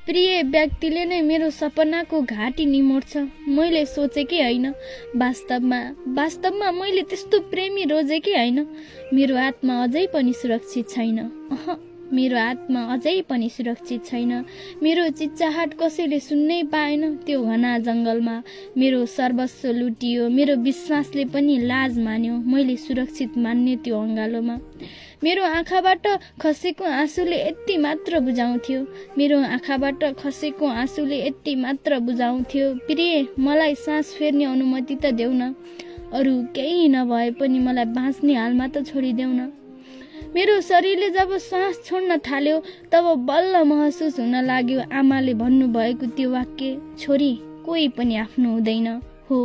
प्रिय व्यक्तिले नै मेरो सपनाको घाँटी निमोड्छ। मैले सोचेकै होइन। वास्तवमा मैले त्यस्तो प्रेमी रोजेकै होइन। मेरो आत्मा अझै पनि सुरक्षित छैन। मेरो आत्मा अझै पनि सुरक्षित छैन। मेरो चिच्चाहाट कसैले सुन्नै पाएन। त्यो घना जङ्गलमा मेरो सर्वस्व लुटियो। मेरो विश्वासले पनि लाज मान्यो। मैले सुरक्षित मान्ने त्यो अँगालोमा मेरो आँखाबाट खसेको आँसुले यति मात्र बुझाउँथ्यो। मेरो आँखाबाट खसेको आँसुले यति मात्र बुझाउँथ्यो। प्रिय, मलाई सास फेर्ने अनुमति त देऊ न। अरू केही नभए पनि मलाई बाँच्ने हालमा त छोडिदेऊ न। मेरो शरीरले जब सास छोड्न थाल्यो तब बल्ल महसुस हुन लाग्यो आमाले भन्नुभएको त्यो वाक्य, छोरी, कोही पनि आफ्नो हुँदैन। हो,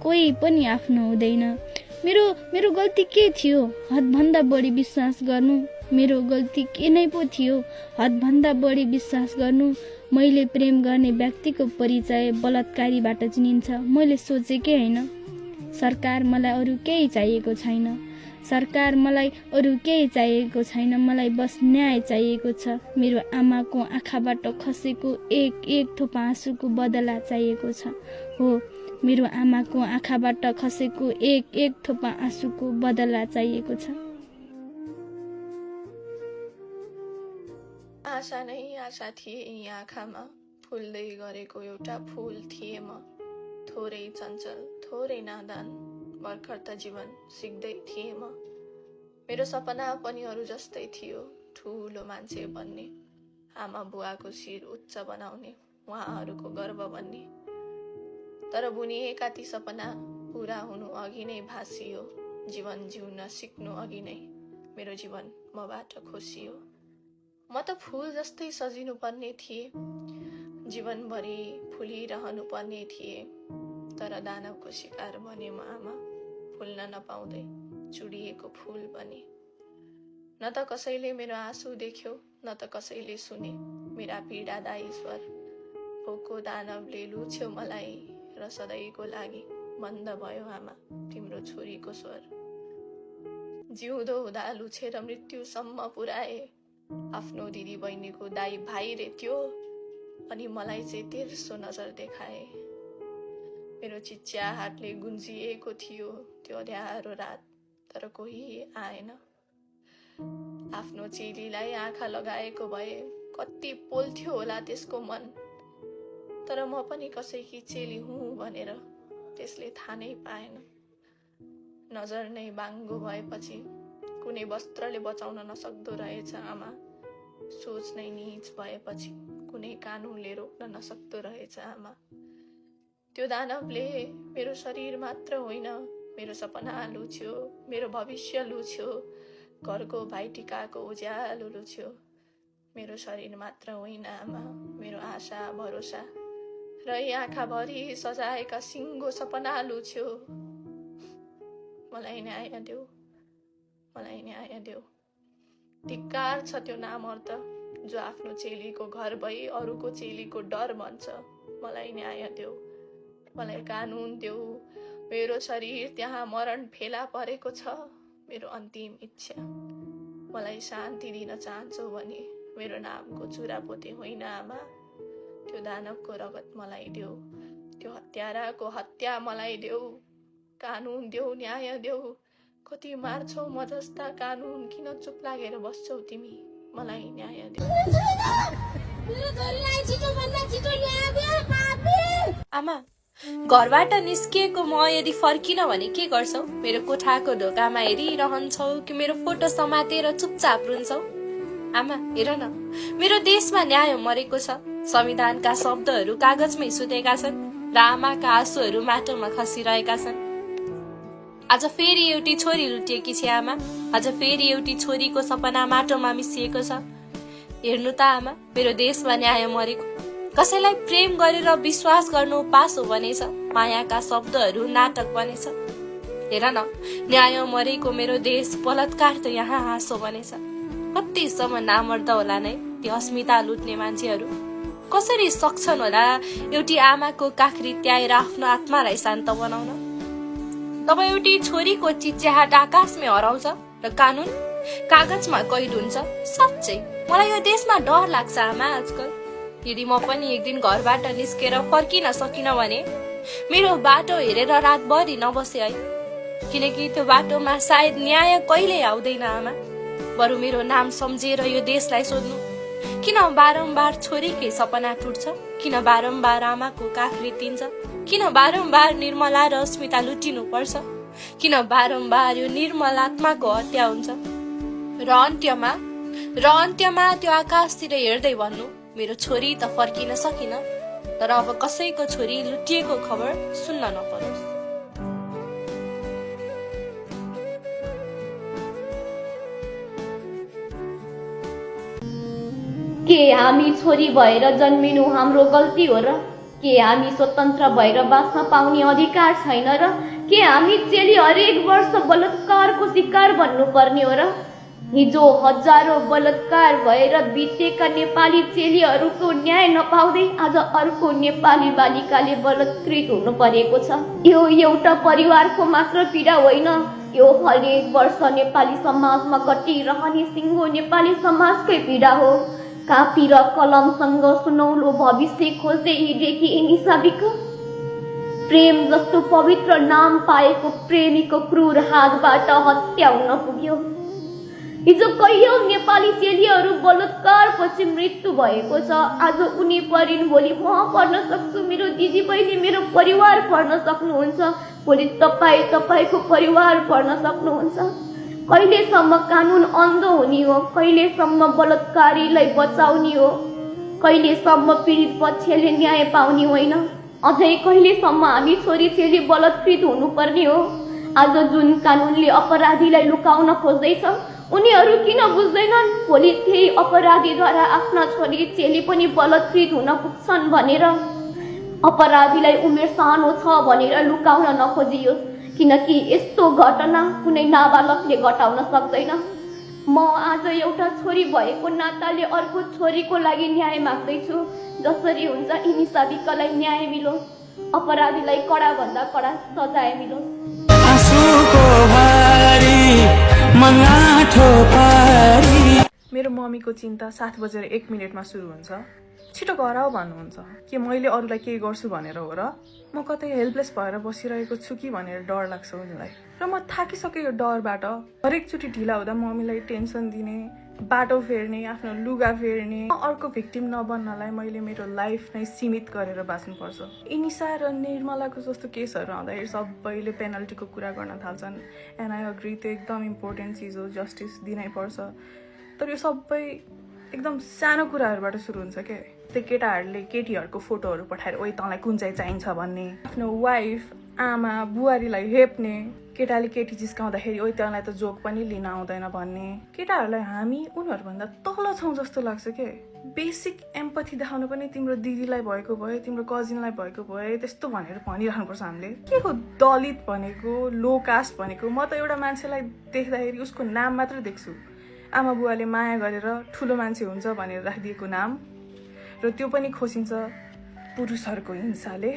कोही पनि आफ्नो हुँदैन। मेरो गल्ती के थियो? हदभन्दा बढी विश्वास गर्नु। मेरो गल्ती के नै पो थियो? हदभन्दा बढी विश्वास गर्नु। मैले प्रेम गर्ने व्यक्तिको परिचय बलात्कारीबाट चिनिन्छ। मैले सोचेकै होइन। सरकार, मलाई अरू केही चाहिएको छैन। सरकार, मलाई अरू केही चाहिएको छैन। मलाई बस न्याय चाहिएको छ। मेरो आमाको आँखाबाट खसेको एक एक थोपा आँसुको बदला चाहिएको छ। हो, मेरो आमाको आँखाबाट खसेको एक एक थोपा आँसुको बदला चाहिएको छ। आशा नै आशा थिए यी आँखामा, फुल्दै गरेको एउटा फुल थिए म। थोरै चञ्चल, थोरै नादान, भर्खर त जीवन सिक्दै थिए म। मेरो सपना पनि अरू जस्तै थियो, ठुलो मान्छे बन्ने, आमा बुवाको शिर उच्च बनाउने, उहाँहरूको गर्व बन्ने। तर बुनिएका ती सपना पुरा हुनु अघि नै भाँसियो। जीवन जिउन सिक्नु अघि नै मेरो जीवन मबाट खोसियो। म त फुल जस्तै सजिनु पर्ने थिए, जीवनभरि फुलिरहनु पर्ने थिए। तर दानवको शिकार बने म आमा, फुल्न नपाउँदै चुडिएको फुल बने। न त कसैले मेरो आँसु देख्यो, न त कसैले सुने मेरा पीडादायी स्वर। भोको दानवले लुछ्यो मलाई र सधैँको लागि बन्द भयो आमा तिम्रो छोरीको स्वर। जिउँदो हुँदा लुछेर मृत्युसम्म पुर्याए, आफ्नो दिदी बहिनीको दाई भाइ रे त्यो, अनि मलाई चाहिँ तेर्सो नजर देखाए। मेरो चिच्याहाटले गुन्जिएको थियो त्यो अँध्यारो रात, तर कोही आएन। आफ्नो चेलीलाई आँखा लगाएको भए कति पोल्थ्यो होला त्यसको मन। तर म पनि कसैकी चेली हुँ भनेर त्यसले थाहा नै पाएन। नजर नै बाङ्गो भएपछि कुनै वस्त्रले बचाउन नसक्दो रहेछ आमा। सोच नै नीच भएपछि कुनै कानुनले रोक्न नसक्दो रहेछ आमा। त्यो दानवले मेरो शरीर मात्र होइन, मेरो सपना लुछ्यो, मेरो भविष्य लुछ्यो, घरको भाइटिकाको उज्यालो लुछ्यो। मेरो शरीर मात्र होइन आमा, मेरो आशा भरोसा र यी आँखाभरि सजाएका सिङ्गो सपना लुछ्यो। मलाई न्याय देऊ, मलाई न्याय देऊ। धिक्कार छ त्यो नामर्द जो आफ्नो चेलीको घर भई अरूको चेलीको डर भन्छ। मलाई न्याय देऊ, मलाई कानुन देऊ। मेरो शरीर त्यहाँ मरण फेला परेको छ, मेरो अन्तिम इच्छा। मलाई शान्ति दिन चाहन्छौ भने मेरो नामको चुरा पोते होइन आमा। त्यो दानवको रगत मलाई देऊ, त्यो हत्याराको हत्या मलाई देऊ। कानुन देऊ, न्याय देऊ। कति मार्छौ म जस्ता कानुन, किन चुप लागेर बस्छौ तिमी? मलाई न्याय देऊ। आमा, घरबाट निस्किएको म यदि फर्किन भने के गर्छौ? मेरो कोठाको ढोकामा हेरिरहन्छौ कि मेरो फोटो समातेर चुपचाप रुन्छौ? आमा, हेर न, मेरो देशमा न्याय मरेको छ। संविधानका शब्दहरू कागजमै सुतेका छन् र आमाका आँसुहरू माटोमा खसिरहेका छन्। आज फेरि एउटी छोरी लुटिएकी छ आमा। आज फेरि एउटी छोरीको सपना माटोमा मिसिएको छ। हेर्नु त आमा, मेरो देशमा न्याय मरेको। कसैलाई प्रेम गरेर विश्वास गर्नु पास हो बनेछ, मायाका शब्दहरू नाटक बनेछ। हेर न, न्याय मरेको मेरो देश, बलात्कार त यहाँ हाँसो बनेछ। कतिसम्म नामर्द होला नै ती अस्मिता लुट्ने मान्छेहरू। कसरी सक्छन् होला एउटी आमाको काखरी त्याएर आफ्नो आत्मालाई शान्त बनाउन? तब एउटी छोरीको चिच्याहाट आकाशमै हराउँछ र कानुन कागजमा कैद हुन्छ। साँच्चै मलाई यो देशमा डर लाग्छ आमा आजकल। यदि म पनि एक दिन घरबाट निस्केर फर्किन सकिन भने मेरो बाटो हेरेर रातभरि नबसे है, किनकि त्यो बाटोमा सायद न्याय कहिले आउँदैन आमा। बरु मेरो नाम सम्झेर यो देशलाई सोध्नु, किन बारम्बार छोरीकै सपना टुट्छ, किन बारम्बार आमाको काख रित्तिन्छ, किन बारम्बार निर्मला र स्मिता लुटिनु पर्छ, किन बारम्बार यो निर्मल आत्माको हत्या हुन्छ। र अन्त्यमा त्यो आकाशतिर हेर्दै भन्नु, मेरो छोरी त फर्किन सकिन, तर अब कसैको छोरी लुटिएको खबर सुन्न नपरोस्। के हामी छोरी भएर जन्मिनु हाम्रो गल्ती हो र? के हामी स्वतन्त्र भएर बाँच्न पाउने अधिकार छैन र? के हामी चेली हरेक वर्ष बलात्कारको शिकार बन्नुपर्ने हो र? हिजो हजारौं बलात्कार भएर बितेका नेपाली चेलीहरूको न्याय नपाउँदै आज अर्को नेपाली बालिकाले बलात्कृत हुनु परेको छ। यो एउटा परिवारको मात्र पीडा होइन, यो हरेक वर्ष नेपाली समाजमा घटिरहने सिङ्गो नेपाली समाजकै पीडा हो। कापी र कलमसँग सुनौलो भविष्य खोज्दै हिँडेकी यिनी साबिका प्रेम जस्तो पवित्र नाम पाएको प्रेमीको क्रूर हातबाट हत्या हुन पुग्यो। हिजो कैयौं नेपाली चेलीहरू बलात्कारपछि मृत्यु भएको छ। आज उनी परिन्, भोलि म पर्न सक्छु, मेरो दिदी बहिनी मेरो परिवार पर्न सक्नुहुन्छ, भोलि तपाईको परिवार पर्न सक्नुहुन्छ। कहिलेसम्म कानुन अन्धो हुने हो? कहिलेसम्म बलात्कारीलाई बचाउने हो? कहिलेसम्म पीडित पक्षले न्याय पाउने होइन? अझै कहिलेसम्म हामी छोरी चेली बलात्कृत हुनुपर्ने हो? आज जुन कानुनले अपराधीलाई लुकाउन खोज्दैछ उनीहरू किन बुझ्दैनन् भोलि त्यही अपराधीद्वारा आफ्ना छोरी चेली पनि बलात्कृत हुन पुग्छन् भनेर? अपराधीलाई उमेर सानो छ भनेर लुकाउन नखोजियोस्, किनकि यस्तो घटना कुनै नाबालकले घटाउन सक्दैन। म आज एउटा छोरी भएको नाताले अर्को छोरीको लागि न्याय माग्दैछु। जसरी हुन्छ यिनी साबिकालाई न्याय मिलोस्, अपराधीलाई कडा भन्दा कडा सजाय मिलोस्। मेरो मम्मीको चिन्ता 7:01 सुरु हुन्छ। छिटो घर आऊ भन्नुहुन्छ कि मैले अरूलाई केही गर्छु भनेर हो र? म कतै हेल्पलेस भएर बसिरहेको छु कि भनेर डर लाग्छ उनीलाई, र म थाकिसकेँ यो डरबाट। हरेकचोटि ढिला हुँदा मम्मीलाई टेन्सन दिने, बाटो फेर्ने, आफ्नो लुगा फेर्ने। अर्को भिक्टिम नबन्नलाई मैले मेरो लाइफ नै सीमित गरेर बाँच्नुपर्छ। इनिसा र निर्मलाको जस्तो केसहरू आउँदाखेरि सबैले पेनल्टीको कुरा गर्न थाल्छन्। एन्ड आई अग्री, त्यो एकदम इम्पोर्टेन्ट चिज हो, जस्टिस दिनै पर्छ। तर यो सबै एकदम सानो कुराहरूबाट सुरु हुन्छ के। त्यो केटाहरूले केटीहरूको फोटोहरू पठाएर ओइ तँलाई कुन चाहिँ चाहिन्छ भन्ने, आफ्नो वाइफ आमा बुहारीलाई हेप्ने, केटाले केटी जिस्काउँदाखेरि ओइ तँलाई त जोक पनि लिन आउँदैन भन्ने। केटाहरूलाई हामी उनीहरूभन्दा तल छौँ जस्तो लाग्छ के। बेसिक एम्पथी देखाउनु पनि तिम्रो दिदीलाई भएको भए, तिम्रो कजिनलाई भएको भए त्यस्तो भनेर भनिराख्नुपर्छ हामीले। के हो दलित भनेको, लो कास्ट भनेको? म त एउटा मान्छेलाई देख्दाखेरि उसको नाम मात्र देख्छु, आमा बुवाले माया गरेर ठुलो मान्छे हुन्छ भनेर राखिदिएको नाम, र त्यो पनि खोसिन्छ पुरुषहरूको हिंसाले।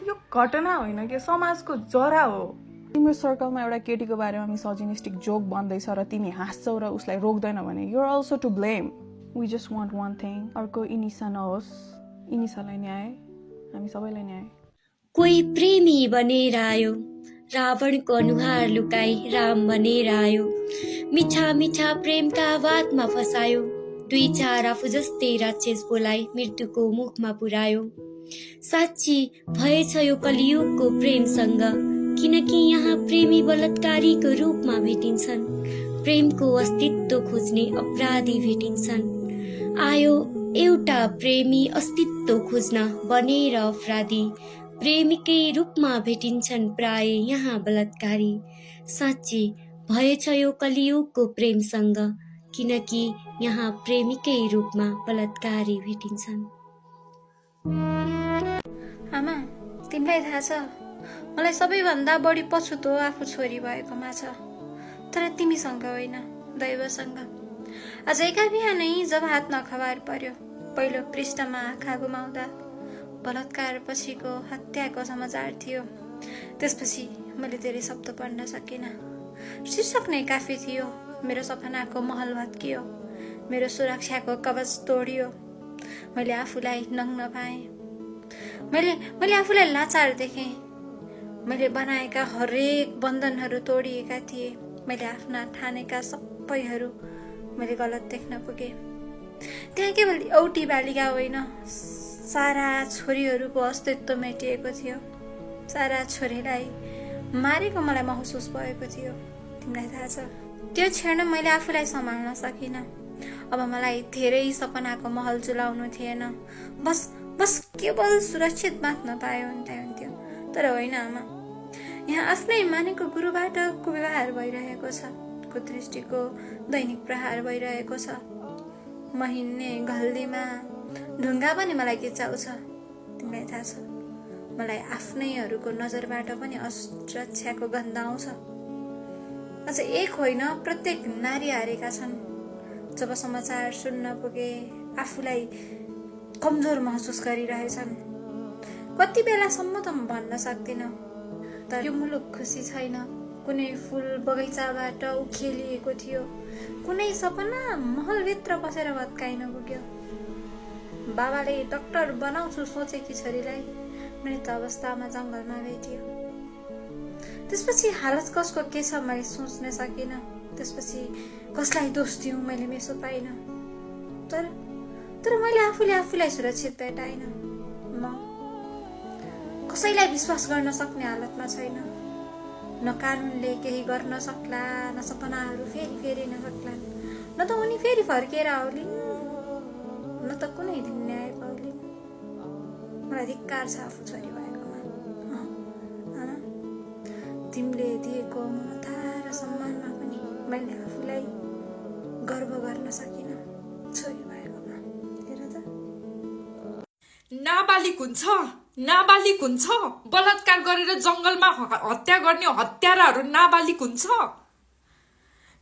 यो घटना होइन कि समाजको जरा हो। तिम्रो सर्कलमा एउटा केटीको बारेमा मिसोजिनिस्टिक जोक बन्दैछ र तिमी हाँस्छौ र उसलाई रोक्दैन भने you're also to blame. We just want one thing, अर्को इनिसा नहोस्। इनिसालाई न्याय, हामी सबैलाई न्याय। कोही प्रेमी बनेर आयो, रावणको अनुहार लुकाई राम बनेर आयो, मिठा मिठा प्रेमका बातमा फसायो, 2-4 आफू जस्तै राक्षस बोलाई मृत्युको मुखमा पुर्यायो। साँच्ची भएछ यो कलियुगको प्रेमसँग, किनकि यहाँ प्रेमी बलात्कारीको रूपमा भेटिन्छन्, प्रेमको अस्तित्व खोज्ने अपराधी भेटिन्छन्। आयो एउटा प्रेमी अस्तित्व खोज्न बनेर अपराधी, प्रेमीकै रूपमा भेटिन्छन् प्राय यहाँ बलात्कारी। साँच्ची भएछ यो कलियुगको प्रेमसँग, किनकि यहाँ प्रेमीकै रूपमा बलात्कारी भेटिन्छन्। आमा, तिमीलाई थाहा छ मलाई सबैभन्दा बढी पछुतो आफू छोरी भएकोमा छ, तर तिमीसँग होइन, दैवसँग। आजैका बिहानै जब हात नखबार पर्यो, पहिलो पृष्ठमा आँखा घुमाउँदा बलात्कार पछिको हत्याको समाचार थियो। त्यसपछि मैले धेरै शब्द पढ्न सकिनँ। शीर्षक नै काफी थियो। मेरो सपनाको महल भत्कियो, मेरो सुरक्षाको कवच तोडियो, मैले आफूलाई नग्न पाएँ। मैले आफूलाई लाचार देखेँ। मैले बनाएका हरेक बन्धनहरू तोडिएका थिए। मैले आफ्ना ठानेका सबैहरू मैले गलत देख्न पुगेँ। त्यहाँ केवल एउटी बालिका होइन, सारा छोरीहरूको अस्तित्व मेटिएको थियो। सारा छोरीलाई मारेको मलाई महसुस भएको थियो। तिमीलाई थाहा छ, त्यो क्षण मैले आफूलाई सम्हाल्न सकिनँ। अब मलाई धेरै सपनाको महल जुलाउनु थिएन। बस केवल सुरक्षित बाँच्न पायो हुन्थ्यो। तर होइन आमा, यहाँ आफ्नै मानेको गुरुबाट कुव्यवहार भइरहेको छ। कुदृष्टिको दैनिक प्रहार भइरहेको छ। म हिँड्ने गल्लीमा ढुङ्गा पनि मलाई गिचाउँछ। तिमीलाई थाहा छ, मलाई आफ्नैहरूको नजरबाट पनि असुरक्षाको गन्ध आउँछ। अझ एक होइन, प्रत्येक नारी हारेका छन्। जब समाचार सुन्न पुगे, आफूलाई कमजोर महसुस गरिरहेछन्। कति बेलासम्म त म भन्न सक्दिनँ, तर यो मुलुक खुसी छैन। कुनै फुल बगैँचाबाट उखेलिएको थियो। कुनै सपना महलभित्र पसेर भत्काइन पुग्यो। बाबाले डाक्टर बनाउँछु सोचेकी छोरीलाई मृत अवस्थामा जङ्गलमा भेटियो। त्यसपछि हालत कसको के छ मैले सोच्न सकिनँ। त्यसपछि कसलाई दोष दिउँ मैले मेसो पाइनँ। तर मैले आफूलाई सुरक्षित भेटाइन। म कसैलाई विश्वास गर्न सक्ने हालतमा छैन। न कानुनले केही गर्न सक्ला, न सपनाहरू फेरि फेरिन सक्लान्, न त उनी फेरि फर्केर आउलिन्, न त कुनै दिन न्याय पाउलिन्। मलाई धिक्कार छ आफू छोरी भएकोमा। आमा, तिमीले दिएको ममता र सम्मानमा पनि मैले आफूलाई गर्व गर्न सकिनँ छोरी भएकोमा। हेर त, नाबालिग हुन्छ। बलात्कार गरेर जंगलमा हत्या गर्ने हत्याराहरू नाबालिग हुन्छ।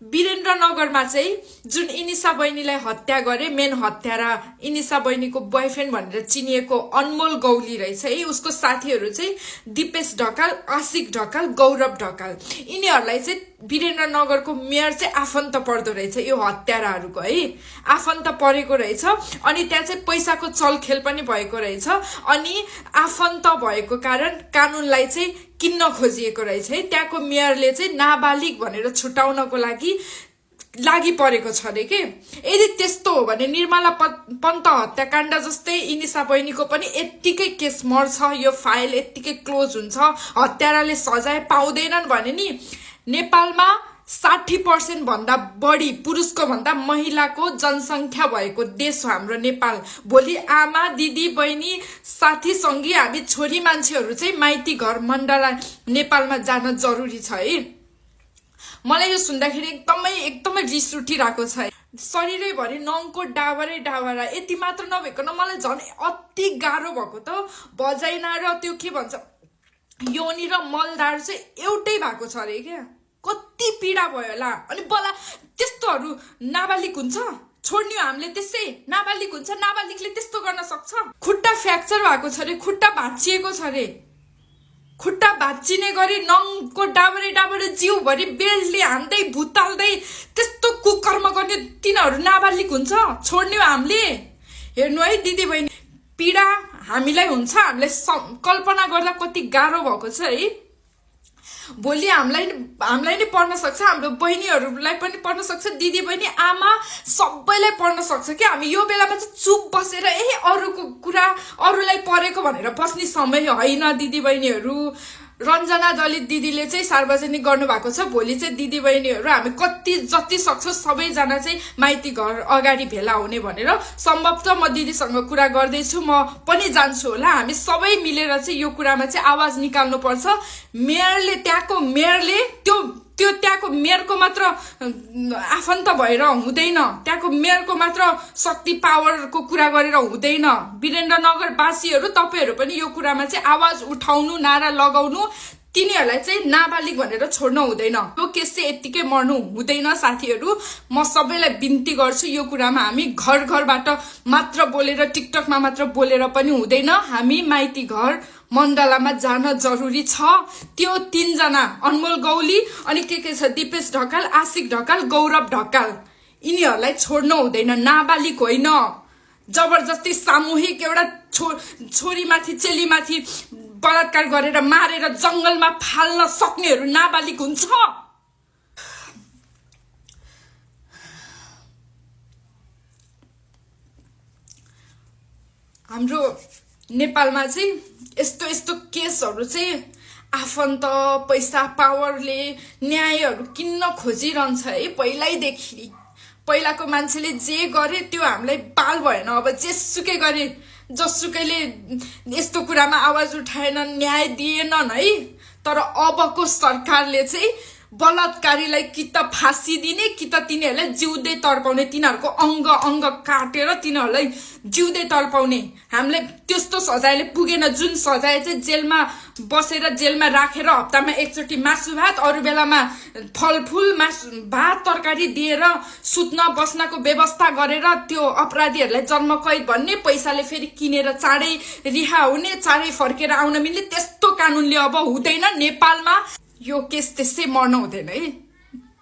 वीरेन्द्रनगरमा चाहिँ जुन इनिसा बहिनीलाई हत्या गरे, मेन हत्यारा इनिसा बहिनीको बोयफ्रेन्ड भनेर चिनिएको अनमोल गौली रहेछ है। उसको साथीहरू चाहिँ दिपेश ढकाल, आशिक ढकाल, गौरव ढकाल। यिनीहरूलाई चाहिँ वीरेन्द्रनगरको मेयर चाहिँ आफन्त पर्दो रहेछ। यो हत्याराहरूको है आफन्त परेको रहेछ। अनि त्यहाँ चाहिँ पैसाको चलखेल पनि भएको रहेछ। अनि आफन्त भएको कारण कानुनलाई चाहिँ किन्न खोजिएको रहेछ है। त्यहाँको मेयरले चाहिँ नाबालिग भनेर छुटाउनको लागि परेको छ अरे के। यदि त्यस्तो हो भने निर्मला पन्त हत्याकाण्ड जस्तै इनिसा बहिनीको पनि यत्तिकै केस मर्छ, यो फाइल यत्तिकै क्लोज हुन्छ, हत्याराले सजाय पाउँदैनन् भने नि नेपालमा 60% भन्दा बढी पुरुषको भन्दा महिलाको जनसंख्या भएको देश हो हाम्रो नेपाल। भोलि आमा, दिदी, बहिनी, साथी, सङ्गी हामी छोरी मान्छेहरू चाहिँ माइती घर मण्डला नेपालमा जान जरुरी छ है। मलाई यो सुन्दाखेरि एकदमै रिस उठिरहेको छ। शरीरैभरि नङको डाबरा यति मात्र नभएको न, मलाई झन् अति गाह्रो भएको त भजाइना र त्यो के भन्छ योनी र मलदार चाहिँ एउटै भएको छ अरे क्या। कति पीडा भयो होला। अनि बला त्यस्तोहरू नाबालिग हुन्छ? छोड्ने हो हामीले त्यसै? नाबालिग हुन्छ? नाबालिगले त्यस्तो गर्न सक्छ? खुट्टा फ्र्याक्चर भएको छ अरे, खुट्टा भाँचिएको छ अरे। खुट्टा भाँचिने गरी नङको डाबरे जिउभरि बेल्टले हान्दै भुताल्दै त्यस्तो कुकर्म गर्ने तिनीहरू नाबालिग हुन्छ? छोड्ने हो हामीले? हेर्नु है दिदी बहिनी, पीडा हामीलाई हुन्छ। हामीलाई कल्पना गर्दा कति गाह्रो भएको छ है। भोलि हामीलाई नै पर्न सक्छ, हाम्रो बहिनीहरूलाई पनि पर्न सक्छ, दिदी बहिनी आमा सबैलाई पर्न सक्छ कि। हामी यो बेलामा चाहिँ चुप बसेर अरूको कुरा अरूलाई परेको भनेर बस्ने समय होइन दिदी बहिनीहरू। रञ्जना दलित दिदीले चाहिँ सार्वजनिक गर्नुभएको छ। भोलि चाहिँ दिदी बहिनीहरू हामी जति सक्छौँ सबैजना चाहिँ माइती घर अगाडि भेला हुने भनेर। सम्भवतः म दिदीसँग कुरा गर्दैछु, म पनि जान्छु होला। हामी सबै मिलेर चाहिँ यो कुरामा चाहिँ आवाज निकाल्नुपर्छ। त्यहाँको मेयरले त्यो त्यहाँको मेयरको मात्र आफन्त भएर हुँदैन। त्यहाँको मेयरको मात्र शक्ति पावरको कुरा गरेर हुँदैन। वीरेन्द्रनगरवासीहरू तपाईहरू पनि यो कुरामा चाहिँ आवाज उठाउनु, नारा लगाउनु। तिनीहरूलाई चाहिँ नाबालिग भनेर छोड्न हुँदैन। यो केस चाहिँ यत्तिकै मर्नु हुँदैन साथीहरू। म सबैलाई बिन्ती गर्छु, यो कुरामा हामी घरबाट मात्र बोलेर टिकटकमा मात्र बोलेर पनि हुँदैन। हामी माइती घर मण्डलामा जान जरुरी छ। त्यो 3 जना अनमोल गौली अनि के छ दिपेश ढकाल, आशिक ढकाल, गौरव ढकाल, यिनीहरूलाई छोड्न हुँदैन। नाबालिग होइन। जबरजस्ती सामूहिक एउटा छोरीमाथि चेलीमाथि बलात्कार गरेर मारेर जंगलमा फाल्न सक्नेहरू नाबालिग हुन्छ? हाम्रो नेपालमा चाहिँ यस्तो यस्तो केसहरू चाहिँ आफन्त पैसा पावरले न्यायहरू किन्न खोजिरहन्छ है। पहिल्यैदेखि पहिलाको मान्छेले जे गरे त्यो हामीलाई बाल भएन। अब जेसुकै गरे जसुकैले यस्तो कुरामा आवाज उठाएन, न्याय दिएनन् है। तर अबको सरकारले चाहिँ बलात्कारीलाई कि त फाँसी दिने कि त तिनीहरूलाई जिउँदै तर्पाउने, तिनीहरूको अंग अंग काटेर तिनीहरूलाई जिउँदै तर्पाउने। हामीलाई त्यस्तो सजायले पुगेन, जुन सजाय चाहिँ जेलमा बसेर जेलमा राखेर हप्तामा एकचोटि मासु भात, अरू बेलामा फलफुल भात तरकारी दिएर सुत्न बस्नको व्यवस्था गरेर त्यो अपराधीहरूलाई जन्म कैद भन्ने, पैसाले फेरि किनेर चाँडै रिहा हुने, चाँडै फर्केर आउन मिल्ने, त्यस्तो कानुनले अब हुँदैन नेपालमा। यो केस त्यसै मर्न हुँदैन है।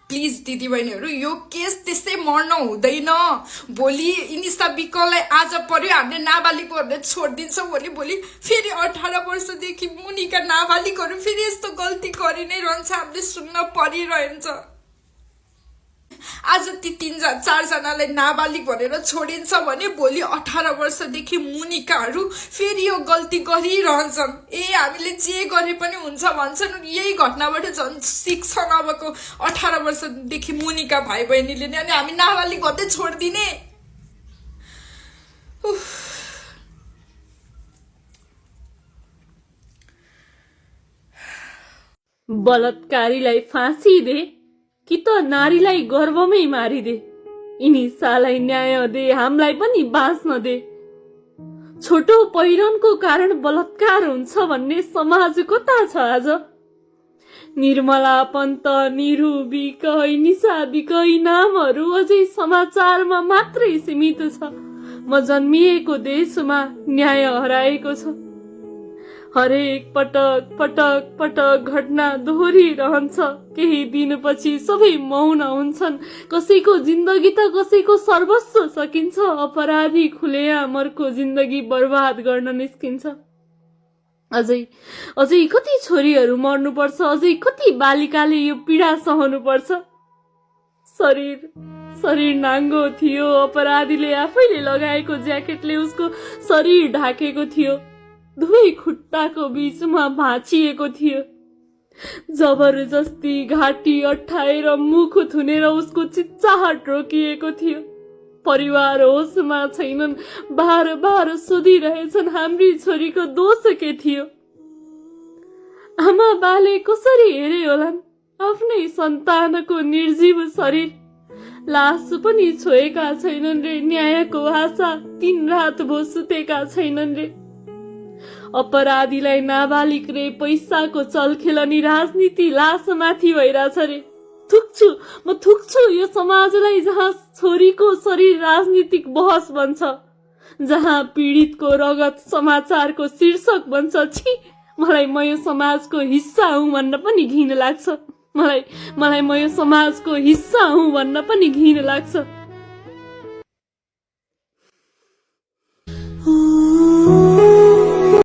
प्लिज दिदी बहिनीहरू, यो केस त्यसै मर्न हुँदैन। भोलि इनिसा विकललाई आज पर्यो, हामीले नाबालिगहरूले छोडिदिन्छौँ, भोलि फेरि 18 वर्षदेखि मुनिका नाबालिगहरू फेरि यस्तो गल्ती गरि नै रहन्छ, हामीले सुन्न परिरहन्छ। आज ती 3-4 जनालाई नाबालिग भनेर छोडिन्छ भने भोलि 18 वर्षदेखि मुनिकाहरू फेरि यो गल्ती गरिरहन्छन्। हामीले जे गरे पनि हुन्छ भन्छन्, यही घटनाबाट झन् सिक्छन् अबको 18 वर्षदेखि मुनिका भाइ बहिनीले नि। अनि हामी नाबालिग भन्दै छोडिदिने? बलात्कारीलाई फाँसी दे कि त नारीलाई गर्भमै मारिदे। इनिसालाई न्याय दे, हामीलाई पनि बाँच्न दे। छोटो पहिरनको कारण बलात्कार हुन्छ भन्ने समाज कता छ आज? निर्मला पन्त, निरु बिक, निशा बिक यी नामहरू अझै समाचारमा मात्रै सीमित छ। म जन्मिएको देशमा न्याय हराएको छ। हरेक पटक पटक पटक घटना दोहोरिरहन्छ। केही दिनपछि सबै मौन हुन्छन्। कसैको जिन्दगी त कसैको सर्वस्व सकिन्छ। अपराधी खुलेआम अर्को जिन्दगी बर्बाद गर्न निस्किन्छ। अझै कति छोरीहरू मर्नुपर्छ? अझै कति बालिकाले यो पीडा सहनुपर्छ? शरीर नाङ्गो थियो। अपराधीले आफैले लगाएको ज्याकेटले उसको शरीर ढाकेको थियो। दुवै खुट्टाको बीचमा भाँचिएको थियो। जबरजस्ती घाँटी अट्ठाएर मुख थुनेर उसको चिच्चाहट रोकिएको थियो। परिवार होसमा छैनन्, बार सोधिरहेछन् हाम्री छोरीको दोष के थियो? आमा बाले कसरी हेरे होलान् आफ्नै सन्तानको निर्जीव शरीर? लास पनि छोएका छैनन् रे। न्यायको आशा 3 रात भो सुतेका छैनन् रे। अपराधीलाई नाबालिग रे, पैसाको चलखेल अनि राजनीति लासमाथि भइरहेछ रे। म थुक्छु यो समाजलाई जहाँ छोरीको शरीर राजनीतिक बहस बन्छ, जहाँ पीडितको रगत समाचारको शीर्षक बन्छ। छी, मलाई म यो समाजको हिस्सा हुँ भन्न पनि घिन लाग्छ। मलाई म यो समाजको हिस्सा हुँ भन्न पनि घिन लाग्छ।